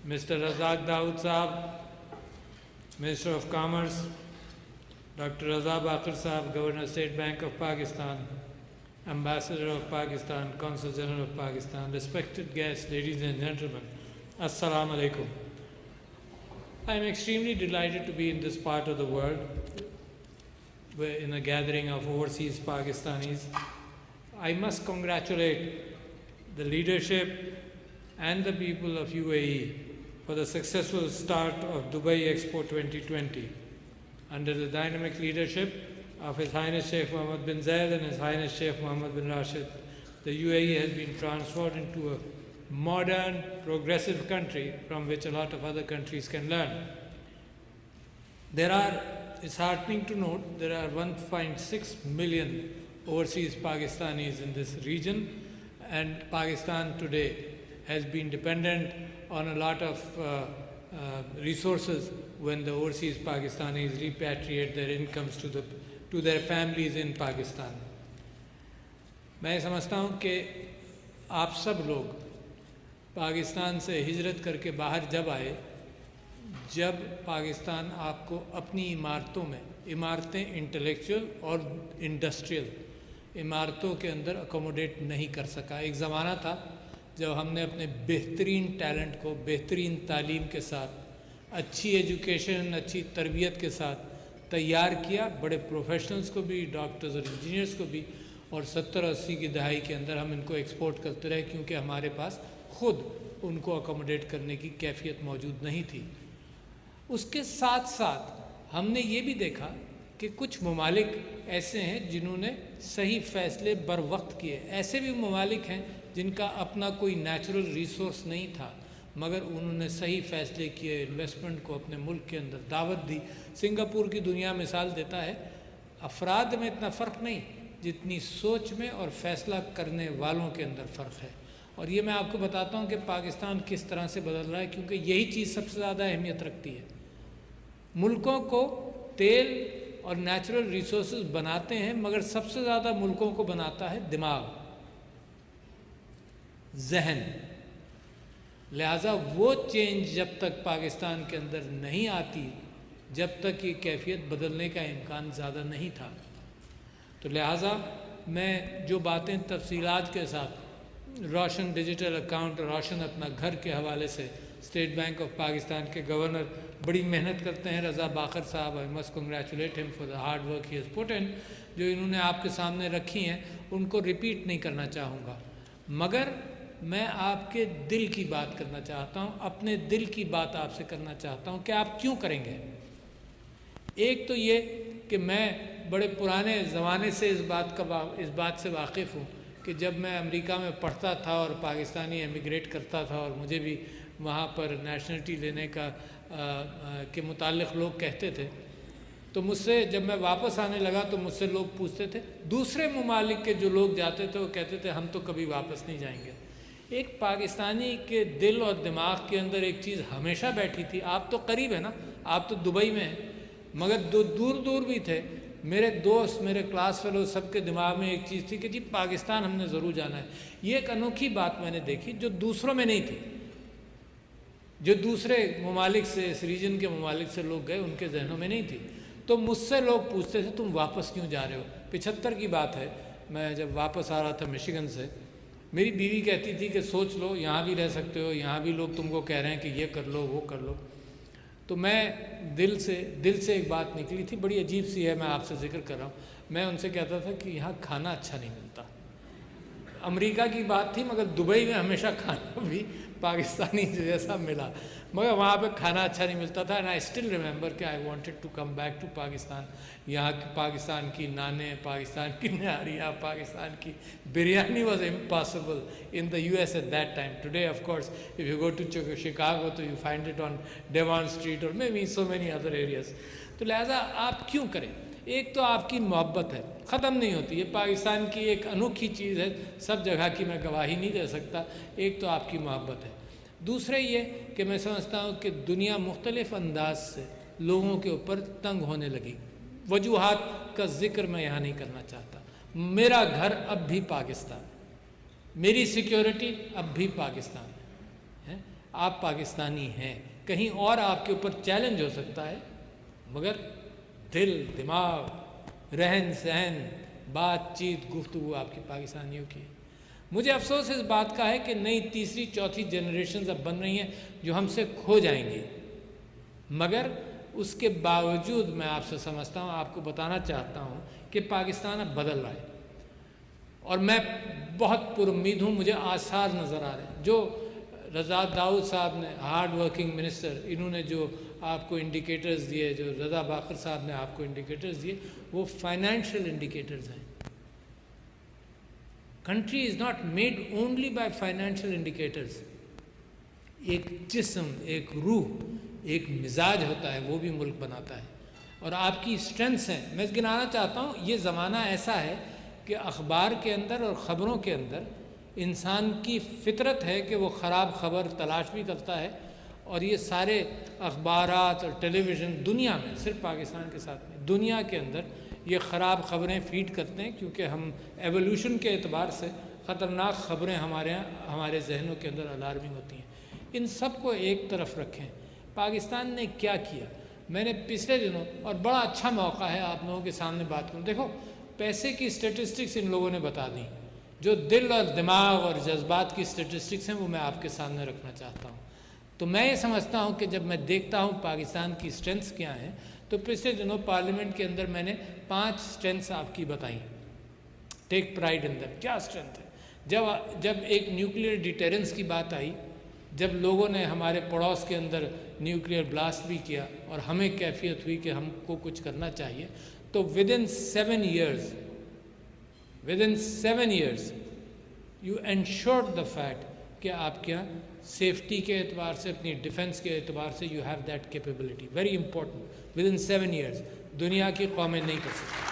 Mr. Razak Dawood Saab, Minister of Commerce, Dr. Raza Baqir Saab, Governor State Bank of Pakistan, Ambassador of Pakistan, Consul General of Pakistan, respected guests, ladies and gentlemen, Assalamu alaikum. I am extremely delighted to be in this part of the world, in a gathering of overseas Pakistanis. I must congratulate the leadership and the people of UAE for the successful start of Dubai Expo 2020. Under the dynamic leadership of His Highness Sheikh Mohammed bin Zayed and His Highness Sheikh Mohammed bin Rashid, the UAE has been transformed into a modern, progressive country from which a lot of other countries can learn. It's heartening to note there are 1.6 million overseas Pakistanis in this region, and Pakistan today has been dependent on a lot of resources when the overseas Pakistanis repatriate their incomes to their families in Pakistan. میں سمجھتا ہوں کہ آپ سب لوگ پاکستان سے ہجرت کر کے باہر جب آئے، جب پاکستان آپ کو اپنی عمارتوں میں، عمارتیں انٹلیکچول اور انڈسٹریل عمارتوں کے اندر اکوموڈیٹ نہیں کر سکا. ایک زمانہ تھا جب ہم نے اپنے بہترین ٹیلنٹ کو بہترین تعلیم کے ساتھ، اچھی ایجوکیشن، اچھی تربیت کے ساتھ تیار کیا، بڑے پروفیشنلز کو بھی، ڈاکٹرز اور انجینئرز کو بھی، اور 70-80 کی دہائی کے اندر ہم ان کو ایکسپورٹ کرتے رہے کیونکہ ہمارے پاس خود ان کو اکوموڈیٹ کرنے کی کیفیت موجود نہیں تھی. اس کے ساتھ ساتھ ہم نے یہ بھی دیکھا کہ کچھ ممالک ایسے ہیں جنہوں نے صحیح فیصلے بر وقت کیے. ایسے بھی ممالک ہیں جن کا اپنا کوئی نیچرل ریسورس نہیں تھا مگر انہوں نے صحیح فیصلے کیے، انویسٹمنٹ کو اپنے ملک کے اندر دعوت دی. سنگاپور کی دنیا مثال دیتا ہے. افراد میں اتنا فرق نہیں جتنی سوچ میں اور فیصلہ کرنے والوں کے اندر فرق ہے. اور یہ میں آپ کو بتاتا ہوں کہ پاکستان کس طرح سے بدل رہا ہے، کیونکہ یہی چیز سب سے زیادہ اہمیت رکھتی ہے. ملکوں کو تیل اور نیچرل ریسورسز بناتے ہیں مگر سب سے زیادہ ملکوں کو بناتا ہے دماغ، ذہن. لہٰذا وہ چینج جب تک پاکستان کے اندر نہیں آتی، جب تک یہ کیفیت بدلنے کا امکان زیادہ نہیں تھا. تو لہٰذا میں جو باتیں تفصیلات کے ساتھ روشن ڈیجیٹل اکاؤنٹ، روشن اپنا گھر کے حوالے سے، اسٹیٹ بینک آف پاکستان کے گورنر بڑی محنت کرتے ہیں، رضا باقر صاحب، I must congratulate him for the hard work he has put in, جو انہوں نے آپ کے سامنے رکھی ہیں ان کو ریپیٹ نہیں کرنا چاہوں گا. مگر میں آپ کے دل کی بات کرنا چاہتا ہوں، اپنے دل کی بات آپ سے کرنا چاہتا ہوں کہ آپ کیوں کریں گے. ایک تو یہ کہ میں بڑے پرانے زمانے سے اس بات سے واقف ہوں کہ جب میں امریکہ میں پڑھتا تھا اور پاکستانی ایمیگریٹ کرتا تھا اور مجھے بھی وہاں پر نیشنلٹی لینے کے متعلق لوگ کہتے تھے، تو مجھ سے جب میں واپس آنے لگا تو مجھ سے لوگ پوچھتے تھے، دوسرے ممالک کے جو لوگ جاتے تھے وہ کہتے تھے ہم تو کبھی واپس نہیں جائیں گے. ایک پاکستانی کے دل اور دماغ کے اندر ایک چیز ہمیشہ بیٹھی تھی. آپ تو قریب ہیں نا، آپ تو دبئی میں ہیں، مگر دور دور بھی تھے. میرے دوست، میرے کلاس فیلو، سب کے دماغ میں ایک چیز تھی کہ جی پاکستان ہم نے ضرور جانا ہے. یہ ایک انوکھی بات میں نے دیکھی جو دوسروں میں نہیں تھی. جو دوسرے ممالک سے، اس ریجن کے ممالک سے لوگ گئے ان کے ذہنوں میں نہیں تھی. تو مجھ سے لوگ پوچھتے تھے تم واپس کیوں جا رہے ہو. 75 کی بات ہے، میں جب واپس آ رہا تھا مشیگن سے، میری بیوی کہتی تھی کہ سوچ لو یہاں بھی رہ سکتے ہو، یہاں بھی لوگ تم کو کہہ رہے ہیں کہ یہ کر لو وہ کر لو. تو میں دل سے ایک بات نکلی تھی، بڑی عجیب سی ہے، میں آپ سے ذکر کر رہا ہوں. میں ان سے کہتا تھا کہ یہاں کھانا اچھا نہیں ملتا. امریکہ کی بات تھی مگر دبئی میں ہمیشہ کھانا بھی پاکستانی جیسا ملا، مگر وہاں پہ کھانا اچھا نہیں ملتا تھا. اینڈ آئی اسٹل ریممبر کہ I wanted to come back to Pakistan. یہاں پاکستان کی نانیں، پاکستان کی نہاریاں، پاکستان کی biryani was impossible in the US at that time. Today of course if you go to Chicago تو you find it on Devon Street or maybe so many other areas. تو لہٰذا آپ کیوں کریں. ایک تو آپ کی محبت ہے، ختم نہیں ہوتی. یہ پاکستان کی ایک انوکھی چیز ہے، سب جگہ کی میں گواہی نہیں دے سکتا. ایک تو آپ کی محبت ہے. دوسرا یہ کہ میں سمجھتا ہوں کہ دنیا مختلف انداز سے لوگوں کے اوپر تنگ ہونے لگی. وجوہات کا ذکر میں یہاں نہیں کرنا چاہتا. میرا گھر اب بھی پاکستان، میری سیکیورٹی اب بھی پاکستان ہے. آپ پاکستانی ہیں. کہیں اور آپ کے اوپر چیلنج ہو سکتا ہے، مگر دل، دماغ، رہن سہن، بات چیت، گفتگو آپ کی پاکستانیوں کی ہے. مجھے افسوس اس بات کا ہے کہ نئی تیسری چوتھی جنریشنز اب بن رہی ہیں جو ہم سے کھو جائیں گی، مگر اس کے باوجود میں آپ سے سمجھتا ہوں، آپ کو بتانا چاہتا ہوں کہ پاکستان اب بدل رہا ہے، اور میں بہت پر امید ہوں. مجھے آثار نظر آ رہے ہیں. جو رضا داؤد صاحب نے، ہارڈ ورکنگ منسٹر، انہوں نے جو آپ کو انڈیکیٹرز دیے، جو رضا باقر صاحب نے آپ کو انڈیکیٹرز دیے، وہ فائنینشیل انڈیکیٹرز ہیں. Country is not made only by financial indicators. ایک جسم، ایک روح، ایک مزاج ہوتا ہے، وہ بھی ملک بناتا ہے. اور آپ کی اسٹرینتھس ہیں. میں گنانا چاہتا ہوں، یہ زمانہ ایسا ہے کہ اخبار کے اندر اور خبروں کے اندر انسان کی فطرت ہے کہ وہ خراب خبر تلاش بھی کرتا ہے، اور یہ سارے اخبارات اور ٹیلی ویژن دنیا میں، صرف پاکستان کے ساتھ میں، دنیا کے اندر یہ خراب خبریں فیڈ کرتے ہیں، کیونکہ ہم ایولیوشن کے اعتبار سے خطرناک خبریں ہمارے ذہنوں کے اندر الارمنگ ہوتی ہیں. ان سب کو ایک طرف رکھیں. پاکستان نے کیا کیا؟ میں نے پچھلے دنوں، اور بڑا اچھا موقع ہے آپ لوگوں کے سامنے بات کروں. دیکھو، پیسے کی اسٹیٹسٹکس ان لوگوں نے بتا دیں. جو دل اور دماغ اور جذبات کی اسٹیٹسٹکس ہیں وہ میں آپ کے سامنے رکھنا چاہتا ہوں. تو میں یہ سمجھتا ہوں کہ جب میں دیکھتا ہوں پاکستان کی اسٹرینتھس کیا ہیں، تو پچھلے دنوں پارلیمنٹ کے اندر میں نے 5 اسٹرینتھس آپ کی بتائیں. Take pride in them. کیا اسٹرینتھ ہے؟ جب ایک نیوکلیئر ڈیٹرنس کی بات آئی، جب لوگوں نے ہمارے پڑوس کے اندر نیوکلیئر بلاسٹ بھی کیا اور ہمیں کیفیت ہوئی کہ ہم کو کچھ کرنا چاہیے، تو within 7 years you ensured the fact کہ آپ کے یہاں سیفٹی کے اعتبار سے، اپنی ڈیفنس کے اعتبار سے you have that capability. Very important. Within 7 years دنیا کی قومیں نہیں کر سکتی.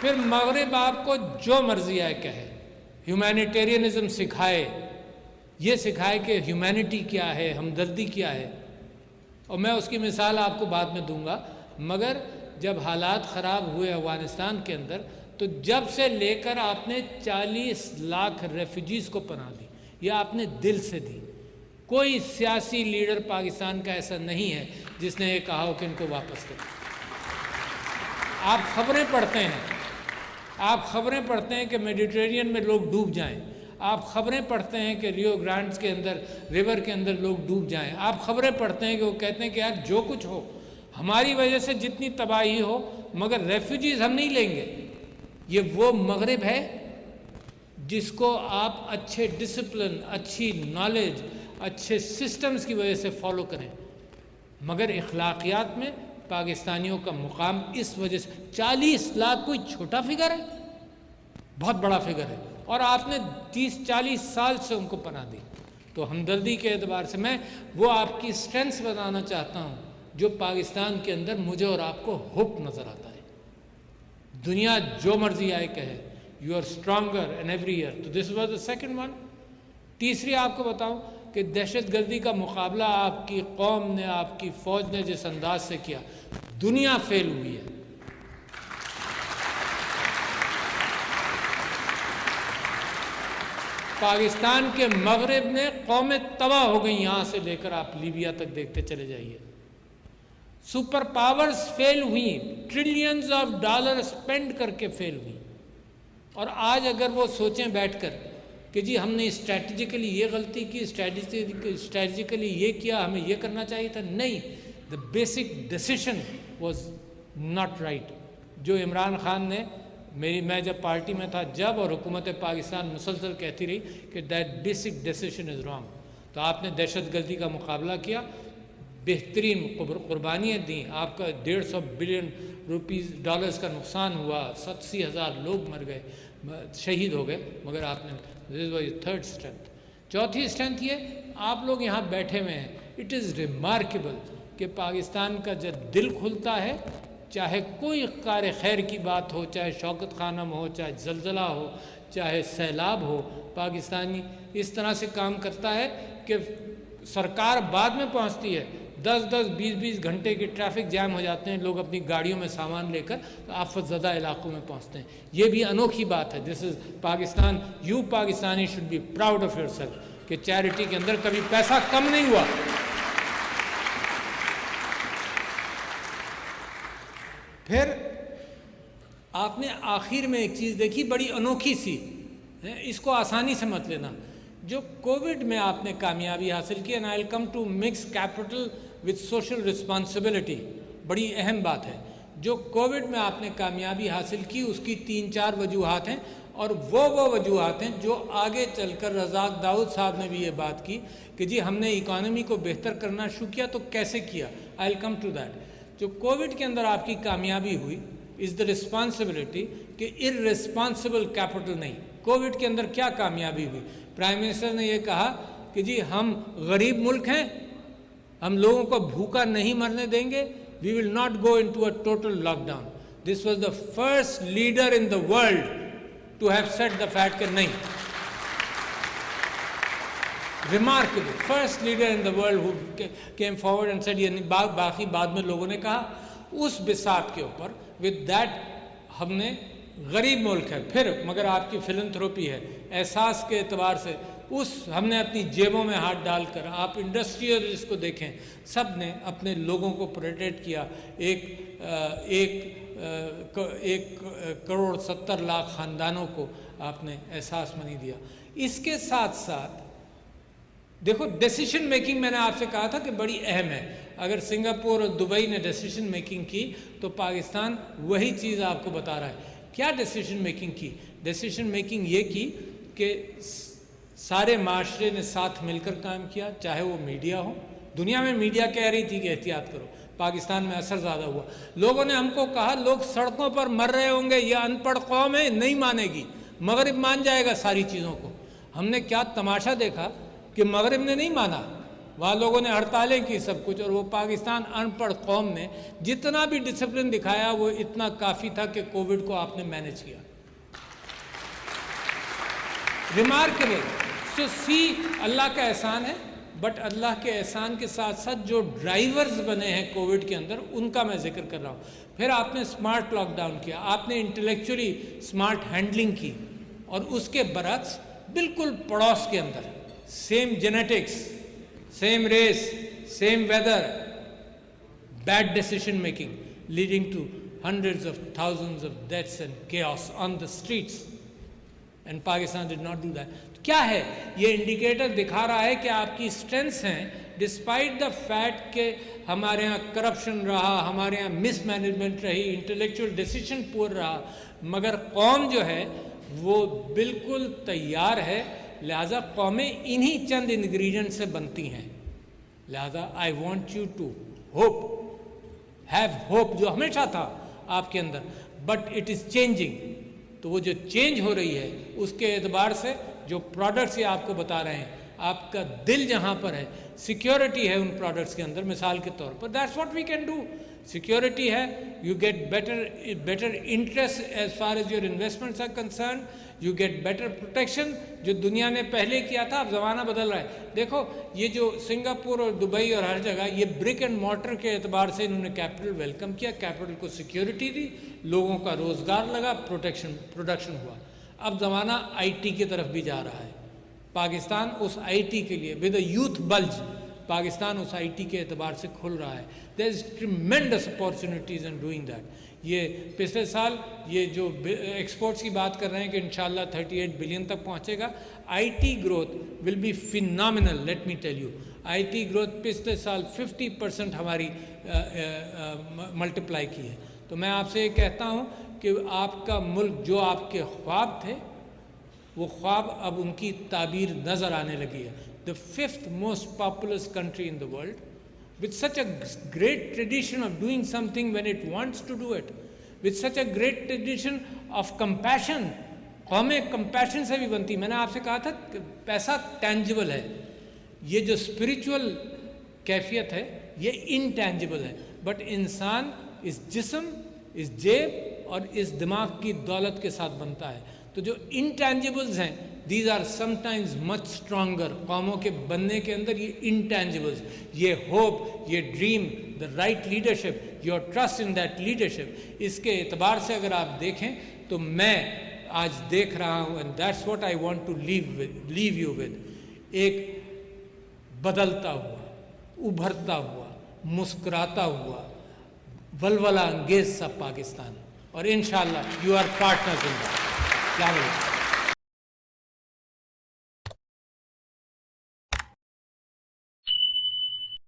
پھر مغرب آپ کو جو مرضی آئے کہے، ہیومینیٹیرینزم سکھائے، یہ سکھائے کہ ہیومینٹی کیا ہے، ہمدردی کیا ہے، اور میں اس کی مثال آپ کو بعد میں دوں گا. مگر جب حالات خراب ہوئے افغانستان کے اندر، تو جب سے لے کر آپ نے 40 لاکھ ریفیوجیز کو پناہ دی، یہ آپ نے دل سے دی. کوئی سیاسی لیڈر پاکستان کا ایسا نہیں ہے جس نے یہ کہا ہو کہ ان کو واپس کریں. آپ خبریں پڑھتے ہیں کہ میڈیٹرینین میں لوگ ڈوب جائیں. آپ خبریں پڑھتے ہیں کہ ریو گرانڈز کے اندر، ریور کے اندر لوگ ڈوب جائیں. آپ خبریں پڑھتے ہیں کہ وہ کہتے ہیں کہ یار جو کچھ ہو، ہماری وجہ سے جتنی تباہی ہو، مگر ریفیوجیز ہم نہیں لیں گے. یہ وہ مغرب ہے جس کو آپ اچھے ڈسپلن، اچھی نالج، اچھے سسٹمز کی وجہ سے فالو کریں. مگر اخلاقیات میں پاکستانیوں کا مقام اس وجہ سے 40 لاکھ کوئی چھوٹا فگر ہے، بہت بڑا فگر ہے، اور آپ نے 30-40 سال سے ان کو پناہ دی. تو ہمدردی کے اعتبار سے میں وہ آپ کی اسٹرینتھس بتانا چاہتا ہوں جو پاکستان کے اندر مجھے اور آپ کو ہوپ نظر آتا ہے. دنیا جو مرضی آئے کہے، you are stronger in every year. تو this was the second one. تیسری آپ کو بتاؤں کہ دہشت گردی کا مقابلہ آپ کی قوم نے، آپ کی فوج نے جس انداز سے کیا، دنیا فیل ہوئی ہے. پاکستان کے مغرب نے قومیں تباہ ہو گئیں، یہاں سے لے کر آپ لیبیا تک دیکھتے چلے جائیے. سپر پاورز فیل ہوئی، ٹریلینز آف ڈالر اسپینڈ کر کے فیل ہوئی. اور آج اگر وہ سوچیں بیٹھ کر کہ جی ہم نے اسٹریٹجیکلی یہ غلطی کی، اسٹریٹجیکلی یہ کیا، ہمیں یہ کرنا چاہیے تھا، نہیں. The basic decision was not right. جو عمران خان نے، میں جب پارٹی میں تھا جب، اور حکومت پاکستان مسلسل کہتی رہی کہ that basic decision is wrong. تو آپ نے دہشت گردی کا مقابلہ کیا، بہترین قربانیاں دیں. آپ کا 150 بلین ڈالرز کا نقصان ہوا، 87,000 لوگ مر گئے، شہید ہو گئے، مگر آپ نے تھرڈ اسٹرینتھ. چوتھی اسٹرینتھ یہ، آپ لوگ یہاں بیٹھے ہوئے ہیں. اٹ از ریمارکیبل کہ پاکستان کا جب دل کھلتا ہے، چاہے کوئی کار خیر کی بات ہو، چاہے شوکت خانم ہو، چاہے زلزلہ ہو، چاہے سیلاب ہو، پاکستانی اس طرح سے کام کرتا ہے کہ سرکار بعد میں پہنچتی ہے، 10-10 20-20 گھنٹے کے ٹریفک جام ہو جاتے ہیں، لوگ اپنی گاڑیوں میں سامان لے کر آفت زدہ علاقوں میں پہنچتے ہیں. یہ بھی انوکھی بات ہے. This is Pakistan. You Pakistani should be proud of yourself کہ چیریٹی کے اندر کبھی پیسہ کم نہیں ہوا. پھر آپ نے آخر میں ایک چیز دیکھی بڑی انوکھی سی، اس کو آسانی سے مت لینا. جو کووڈ میں آپ نے کامیابی حاصل کی، and I will come to mix capital with social responsibility, بڑی اہم بات ہے. جو کووڈ میں آپ نے کامیابی حاصل کی اس کی 3-4 وجوہات ہیں، اور وہ وجوہات ہیں جو آگے چل کر رزاق داؤد صاحب نے بھی یہ بات کی کہ جی ہم نے اکانومی کو بہتر کرنا شروع کیا تو کیسے کیا. آئی ول کم ٹو دیٹ. جو کووڈ کے اندر آپ کی کامیابی ہوئی از دا رسپانسبلٹی کہ ارریسپانسبل کیپٹل نہیں. کووڈ کے اندر کیا کامیابی ہوئی؟ پرائم منسٹر نے یہ کہا کہ جی ہم غریب ملک ہیں، ہم لوگوں کو بھوکا نہیں مرنے دیں گے. We will not go into a total lockdown. This was the first leader in the world to have set the fact کہ نہیں. Remarkable. First leader in the world who came forward and said. یعنی باقی بعد میں لوگوں نے کہا اس بساط کے اوپر ود دیٹ ہم نے غریب ملک ہے پھر مگر آپ کی فلنتھروپی ہے احساس کے اعتبار سے ہم نے اپنی جیبوں میں ہاتھ ڈال کر، آپ انڈسٹریلسٹ کو دیکھیں سب نے اپنے لوگوں کو پروٹیکٹ کیا. 1.70 کروڑ خاندانوں کو آپ نے احساس منی دیا. اس کے ساتھ ساتھ دیکھو ڈیسیشن میکنگ میں نے آپ سے کہا تھا کہ بڑی اہم ہے. اگر سنگاپور اور دبئی نے ڈیسیشن میکنگ کی تو پاکستان وہی چیز آپ کو بتا رہا ہے. کیا ڈیسیشن میکنگ کی؟ ڈیسیشن میکنگ یہ کی کہ سارے معاشرے نے ساتھ مل کر کام کیا، چاہے وہ میڈیا ہو. دنیا میں میڈیا کہہ رہی تھی کہ احتیاط کرو، پاکستان میں اثر زیادہ ہوا. لوگوں نے ہم کو کہا لوگ سڑکوں پر مر رہے ہوں گے، یہ ان پڑھ قوم ہے نہیں مانے گی، مغرب مان جائے گا ساری چیزوں کو. ہم نے کیا تماشا دیکھا کہ مغرب نے نہیں مانا، وہاں لوگوں نے ہڑتالیں کی سب کچھ، اور وہ پاکستان ان پڑھ قوم نے جتنا بھی ڈسپلن دکھایا وہ اتنا کافی تھا کہ کووڈ کو آپ نے مینج کیا. ریمارکیبل. سو سی اللہ کا احسان ہے، بٹ اللہ کے احسان کے ساتھ ساتھ جو ڈرائیورز بنے ہیں کووڈ کے اندر ان کا میں ذکر کر رہا ہوں. پھر آپ نے اسمارٹ لاک ڈاؤن کیا، آپ نے انٹلیکچولی اسمارٹ ہینڈلنگ کی، اور اس کے برعکس بالکل پڑوس کے اندر same genetics, same race, same weather, bad decision making leading to hundreds of thousands of deaths and chaos on the streets. And Pakistan did not do that. کیا ہے یہ انڈیکیٹر دکھا رہا ہے کہ آپ کی اسٹرینتھس ہیں ڈسپائٹ دا فیکٹ کہ ہمارے ہاں کرپشن رہا، ہمارے ہاں مس مینجمنٹ رہی، انٹلیکچوئل ڈیسیشن پور رہا، مگر قوم جو ہے وہ بالکل تیار ہے. لہٰذا قومیں انہی چند انگریڈینٹ سے بنتی ہیں. لہٰذا I want you to hope, have hope جو ہمیشہ تھا آپ کے اندر، بٹ اٹ از چینجنگ. تو وہ جو چینج ہو رہی ہے اس کے اعتبار سے جو پروڈکٹس یہ آپ کو بتا رہے ہیں، آپ کا دل جہاں پر ہے، سیکیورٹی ہے ان پروڈکٹس کے اندر. مثال کے طور پر that's what we can do. Security ہے، you get better interest as far as your investments are concern, you get better protection. جو دنیا نے پہلے کیا تھا اب زمانہ بدل رہا ہے. دیکھو یہ جو سنگاپور اور دبئی اور ہر جگہ یہ برک اینڈ مارٹر کے اعتبار سے انہوں نے کیپٹل ویلکم کیا، کیپٹل کو سیکیورٹی دی، لوگوں کا روزگار لگا، پروڈکشن ہوا. اب زمانہ آئی ٹی کی طرف بھی جا رہا ہے. پاکستان اس آئی ٹی کے لیے with a youth bulge, Pakistan اس آئی ٹی کے اعتبار سے کھل رہا ہے. There is tremendous opportunities in doing that. یہ پچھلے سال یہ جو ایکسپورٹس کی بات کر رہے ہیں کہ انشاءاللہ 38 بلین تک پہنچے گا. I T growth will be phenomenal. Let me tell you, I T growth پچھلے سال 50% ہماری ملٹیپلائی کی ہے. تو میں آپ سے یہ کہتا ہوں کہ آپ کا ملک جو آپ کے خواب تھے وہ خواب اب ان کی تعبیر نظر آنے لگی ہے. The 5th most populous country in the world, with such a great tradition of doing something when it wants to do it, with such a great tradition of compassion. قومیں compassion سے بھی بنتی. میں نے آپ سے کہا تھا کہ پیسہ tangible ہے، یہ جو spiritual کیفیت ہے یہ intangible ہے. بٹ انسان اس جسم، اس جیب اور اس دماغ کی دولت کے ساتھ بنتا ہے. تو جو انٹینجبلز ہیں these are sometimes much stronger. قوموں کے بننے کے اندر یہ انٹینجبلز، یہ ہوپ، یہ dream, the right leadership, your trust in that leadership, اس کے اعتبار سے اگر آپ دیکھیں تو میں آج دیکھ رہا ہوں، and that's what I want to leave you with, ایک بدلتا ہوا، ابھرتا ہوا، مسکراتا ہوا، ولولہ انگیز سا پاکستان. اور انشاءاللہ you are partners in that.